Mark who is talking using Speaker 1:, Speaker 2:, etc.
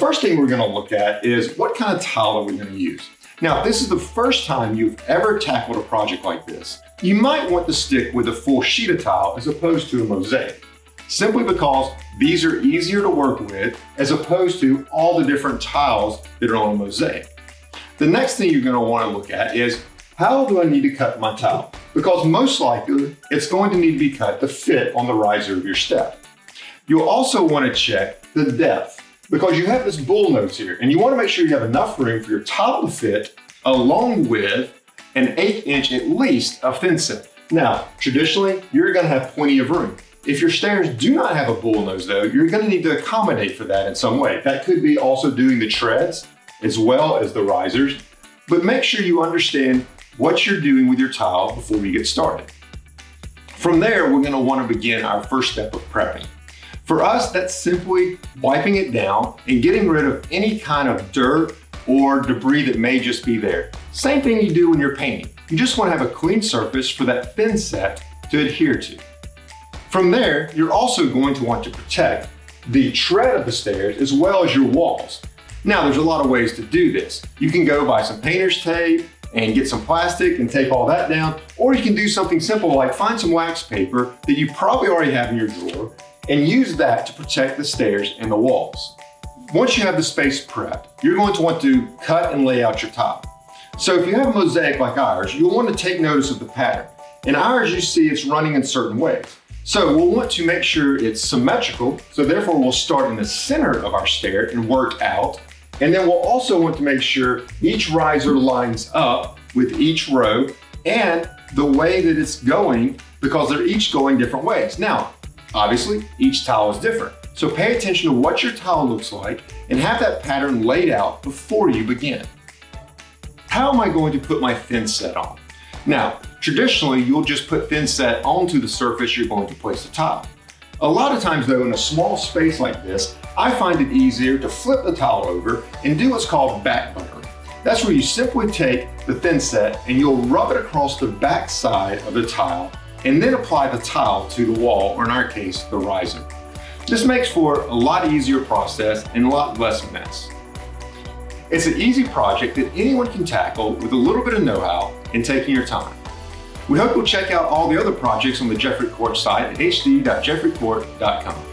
Speaker 1: first thing we're going to look at is what kind of tile are we going to use. Now, if this is the first time you've ever tackled a project like this, you might want to stick with a full sheet of tile as opposed to a mosaic, simply because these are easier to work with as opposed to all the different tiles that are on a mosaic. The next thing you're going to want to look at is, how do I need to cut my tile? Because most likely it's going to need to be cut to fit on the riser of your step. You'll also want to check the depth, because you have this bull nose here and you want to make sure you have enough room for your tile to fit along with an 1/8 inch at least of Thinset. Now, traditionally, you're going to have plenty of room. If your stairs do not have a bull nose though, you're going to need to accommodate for that in some way. That could be also doing the treads as well as the risers, but make sure you understand what you're doing with your tile before you get started. From there, we're going to want to begin our first step of prepping. For us, that's simply wiping it down and getting rid of any kind of dirt or debris that may just be there. Same thing you do when you're painting. You just want to have a clean surface for that Thinset to adhere to. From there, you're also going to want to protect the tread of the stairs as well as your walls. Now, there's a lot of ways to do this. You can go buy some painter's tape and get some plastic and tape all that down, or you can do something simple like find some wax paper that you probably already have in your drawer and use that to protect the stairs and the walls. Once you have the space prepped, you're going to want to cut and lay out your tile. So if you have a mosaic like ours, you'll want to take notice of the pattern. In ours, you see it's running in certain ways. So we'll want to make sure it's symmetrical. So therefore we'll start in the center of our stair and work out. And then we'll also want to make sure each riser lines up with each row and the way that it's going, because they're each going different ways. Now, obviously, each tile is different. So pay attention to what your tile looks like and have that pattern laid out before you begin. How am I going to put my Thinset on? Now, traditionally, you'll just put Thinset onto the surface you're going to place the tile. A lot of times though, in a small space like this, I find it easier to flip the tile over and do what's called back buttering. That's where you simply take the Thinset and you'll rub it across the back side of the tile and then apply the tile to the wall, or in our case, the riser. This makes for a lot easier process and a lot less mess. It's an easy project that anyone can tackle with a little bit of know-how and taking your time. We hope you'll check out all the other projects on the Jeffrey Court site at hd.jeffreycourt.com.